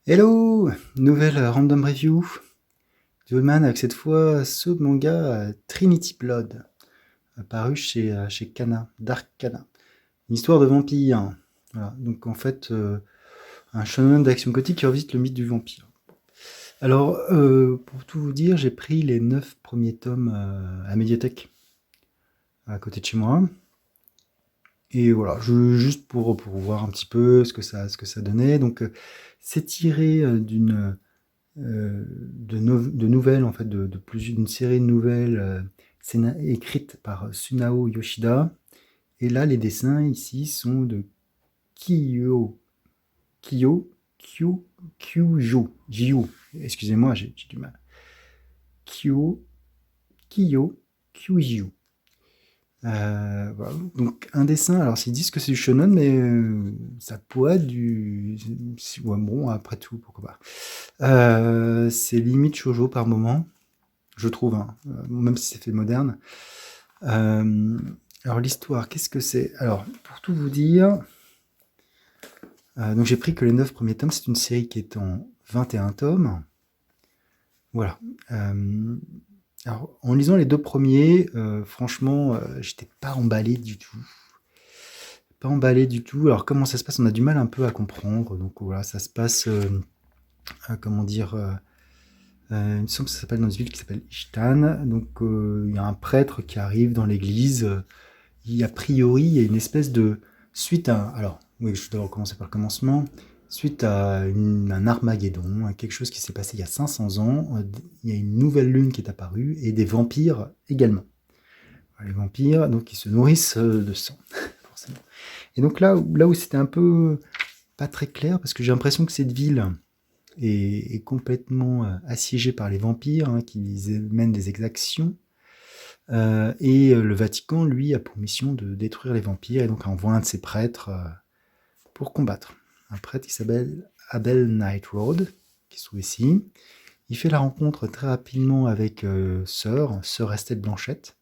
Hello! Nouvelle random review d'Oldman avec cette fois ce manga Trinity Blood, paru chez Kana, Dark Kana. Une histoire de vampire. Voilà. Donc en fait, un shonen d'action gothique qui revisite le mythe du vampire. Alors, pour tout vous dire, j'ai pris les 9 premiers tomes à la médiathèque, à côté de chez moi. Et voilà, juste pour voir un petit peu ce que ça donnait. Donc, c'est tiré de nouvelles, en fait, d'une série de nouvelles écrites par Sunao Yoshida. Et là, les dessins ici sont de Kiyo, Kiyo, Kyu, Kyujo, Jiu. Excusez-moi, j'ai du mal. Kyo, Kiyo, Kyujo. Voilà. Donc un dessin, alors ils disent que c'est du shonen, mais ça pourrait être ouais, bon, après tout, pourquoi pas. C'est limite shoujo par moment, je trouve, hein, même si c'est fait moderne. Alors l'histoire, qu'est-ce que c'est? Alors, pour tout vous dire, donc j'ai pris que les 9 premiers tomes, c'est une série qui est en 21 tomes. Voilà. Alors, en lisant les 2 premiers, franchement, j'étais pas emballé du tout. Pas emballé du tout. Alors comment ça se passe? On a du mal un peu à comprendre. Donc voilà, ça se passe, comment dire, il me semble que ça s'appelle dans une ville qui s'appelle Ishtan. Donc il y a un prêtre qui arrive dans l'église. A priori, il y a une espèce de suite à, alors oui, je dois recommencer par le commencement. Suite à un Armageddon, à quelque chose qui s'est passé il y a 500 ans, il y a une nouvelle lune qui est apparue et des vampires également. Les vampires, donc ils se nourrissent de sang, forcément. Et donc là où c'était un peu pas très clair, parce que j'ai l'impression que cette ville est complètement assiégée par les vampires, hein, qui mènent des exactions. Et le Vatican, lui, a pour mission de détruire les vampires, et donc envoie un de ses prêtres pour combattre. Un prêtre qui s'appelle Abel Nightroad, qui se trouve ici. Il fait la rencontre très rapidement avec Sœur Estelle Blanchette,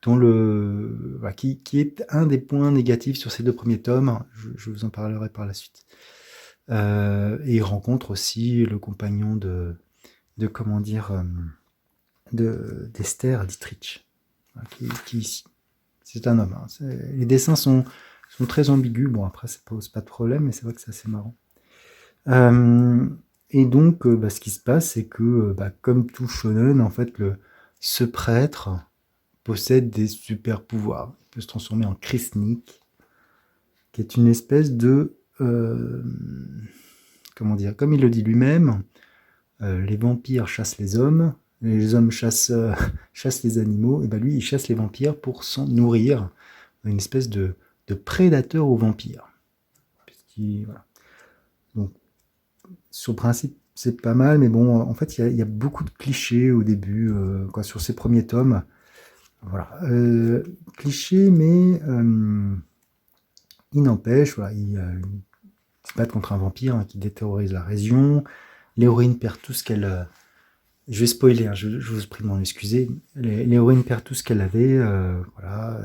qui est un des points négatifs sur ces 2 premiers tomes. Je vous en parlerai par la suite. Et il rencontre aussi le compagnon comment dire, d'Esther Dietrich, qui est ici. C'est un homme. Hein. Les dessins sont très ambigus. Bon, après, ça pose pas de problème, mais c'est vrai que c'est assez marrant. Et donc, ce qui se passe, c'est que, comme tout shonen, en fait, ce prêtre possède des super pouvoirs. Il peut se transformer en Krisnik, qui est une espèce de... comment dire? Comme il le dit lui-même, les vampires chassent les hommes, les hommes chassent, chassent les animaux, et ben lui, il chasse les vampires pour s'en nourrir. Une espèce de prédateur aux vampires. Voilà. Donc, sur le principe, c'est pas mal, mais bon, en fait, il y a beaucoup de clichés au début, sur ces premiers tomes. Voilà. Clichés, mais il n'empêche, voilà, ils se battent contre un vampire, hein, qui déterrorise la région. L'héroïne perd tout ce qu'elle... je vais spoiler, hein, je vous prie de m'en excuser. L'héroïne perd tout ce qu'elle avait, voilà,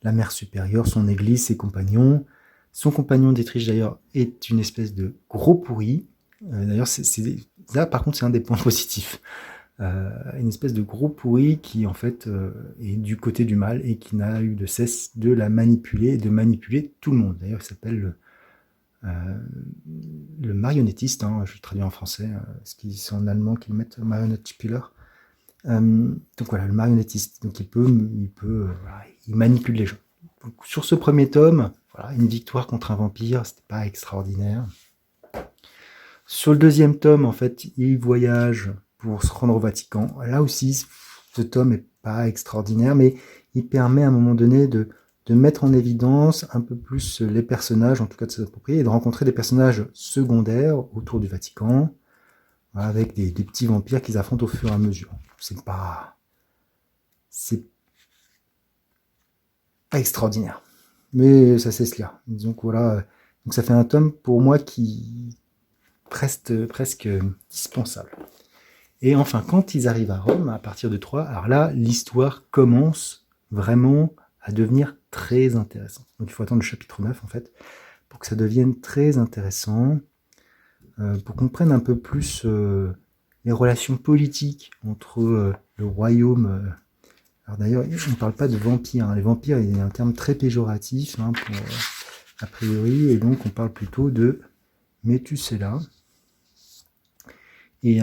la mère supérieure, son église, ses compagnons. Son compagnon d'Etrich, d'ailleurs, est une espèce de gros pourri. D'ailleurs, là, par contre, c'est un des points positifs. Une espèce de gros pourri qui, en fait, est du côté du mal et qui n'a eu de cesse de la manipuler et de manipuler tout le monde. D'ailleurs, il s'appelle le marionnettiste, hein, je le traduis en français, ce qui c'est en allemand qu'ils mettent Marionettenspieler. Donc voilà, le marionnettiste, donc voilà, il manipule les gens. Donc, sur ce premier tome, voilà, une victoire contre un vampire, c'était pas extraordinaire. Sur le deuxième tome, en fait, il voyage pour se rendre au Vatican. Là aussi, ce tome est pas extraordinaire, mais il permet à un moment donné de mettre en évidence un peu plus les personnages, en tout cas de ses appropriés, et de rencontrer des personnages secondaires autour du Vatican, avec des petits vampires qu'ils affrontent au fur et à mesure. C'est pas extraordinaire, mais ça c'est cela. Donc voilà, donc ça fait un tome pour moi qui presque dispensable. Et enfin, quand ils arrivent à Rome, à partir de 3, alors là, l'histoire commence vraiment à devenir très intéressante. Donc il faut attendre le chapitre 9, en fait, pour que ça devienne très intéressant. pour qu'on comprenne un peu plus les relations politiques entre le royaume. Alors d'ailleurs, on ne parle pas de vampires, hein. Les vampires, il y a un terme très péjoratif, hein, a priori, et donc on parle plutôt de Métusséla. Et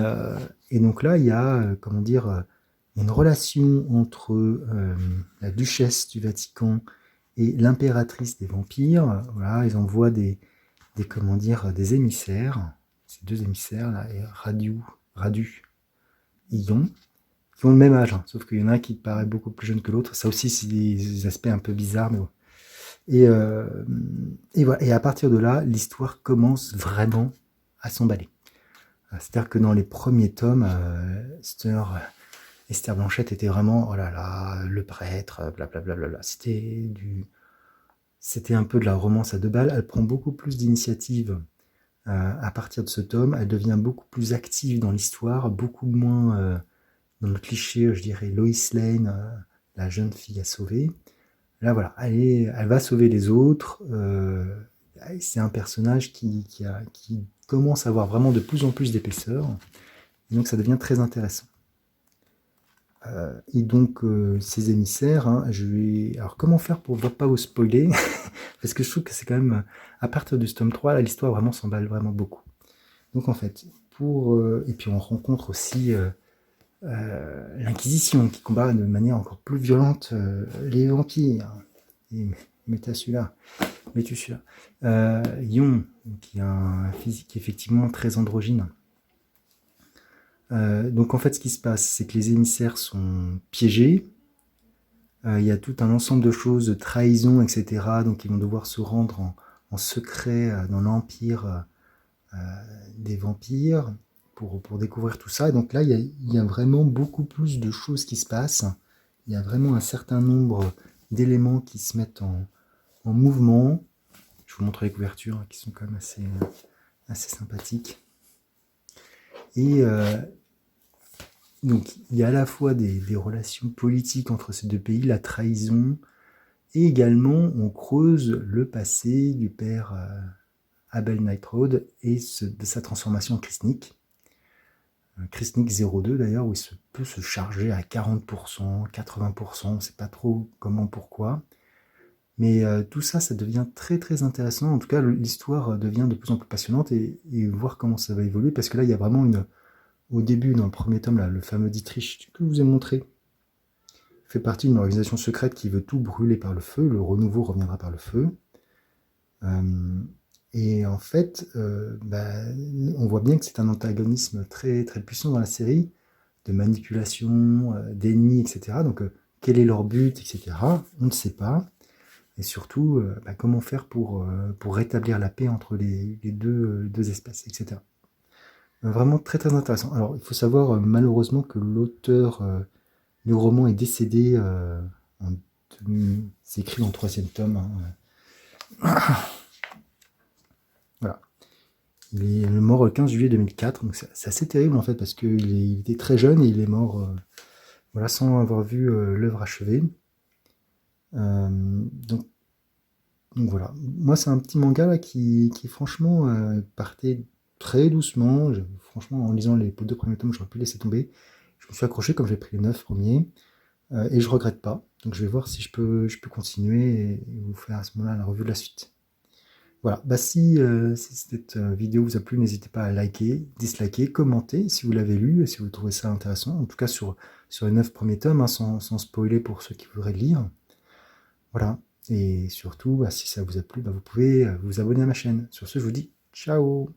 donc là, il y a, comment dire, une relation entre la duchesse du Vatican et l'impératrice des vampires. Voilà, ils envoient comment dire, des émissaires, ces deux émissaires là, et Radu et Ion, qui ont le même âge, hein, sauf qu'il y en a un qui paraît beaucoup plus jeune que l'autre. Ça aussi, c'est des aspects un peu bizarres, mais bon. Et voilà. Et à partir de là, l'histoire commence vraiment à s'emballer. C'est-à-dire que dans les premiers tomes, Esther Blanchette était vraiment, oh là là, le prêtre, blablabla. C'était un peu de la romance à deux balles. Elle prend beaucoup plus d'initiative à partir de ce tome. Elle devient beaucoup plus active dans l'histoire, beaucoup moins dans le cliché, je dirais, Lois Lane, la jeune fille à sauver. Là, voilà, elle va sauver les autres. C'est un personnage qui commence à avoir vraiment de plus en plus d'épaisseur. Et donc, ça devient très intéressant. Et donc, ces émissaires, hein, alors, comment faire pour ne pas vous spoiler? Parce que je trouve que c'est quand même, à partir du tome 3, là, l'histoire vraiment s'emballe vraiment beaucoup. Donc, en fait, et puis on rencontre aussi l'Inquisition qui combat de manière encore plus violente les vampires. Et Métusséla. Ion, qui a un physique effectivement très androgyne. Donc en fait, ce qui se passe, c'est que les émissaires sont piégés. Il y a tout un ensemble de choses, de trahison, etc. Donc ils vont devoir se rendre en secret dans l'empire des vampires pour découvrir tout ça. Et donc là, il y a vraiment beaucoup plus de choses qui se passent. Il y a vraiment un certain nombre d'éléments qui se mettent en mouvement. Je vous montre les couvertures qui sont quand même assez sympathiques. Et donc il y a à la fois des relations politiques entre ces deux pays, la trahison, et également on creuse le passé du père Abel Nightroad et de sa transformation en Christnik. Christnik 02 d'ailleurs, où il peut se charger à 40%, 80%, on ne sait pas trop comment, pourquoi. Mais tout ça, ça devient très très intéressant. En tout cas, l'histoire devient de plus en plus passionnante et voir comment ça va évoluer. Parce que là, il y a vraiment au début, dans le premier tome, là, le fameux Dietrich que je vous ai montré, fait partie d'une organisation secrète qui veut tout brûler par le feu. Le renouveau reviendra par le feu. Et en fait, on voit bien que c'est un antagonisme très très puissant dans la série, de manipulation, d'ennemis, etc. Donc, quel est leur but, etc. On ne sait pas. Et surtout, comment faire pour rétablir la paix entre les deux espèces, etc. Vraiment très très intéressant. Alors, il faut savoir malheureusement que l'auteur du roman est décédé, c'est écrit dans le 3e tome. Hein. Voilà. Il est mort le 15 juillet 2004, donc c'est assez terrible en fait, parce qu'il était très jeune et il est mort voilà, sans avoir vu l'œuvre achevée. Donc voilà, moi c'est un petit manga là, qui franchement partait très doucement. Franchement, en lisant les 2 premiers tomes, j'aurais pu laisser tomber. Je me suis accroché comme j'ai pris les 9 premiers, et je regrette pas. Donc je vais voir si je peux continuer et vous faire à ce moment-là la revue de la suite. Voilà, si cette vidéo vous a plu, n'hésitez pas à liker, disliker, commenter si vous l'avez lu et si vous trouvez ça intéressant. En tout cas sur les 9 premiers tomes, hein, sans spoiler pour ceux qui voudraient le lire. Voilà. Et surtout, si ça vous a plu, vous pouvez vous abonner à ma chaîne. Sur ce, je vous dis ciao!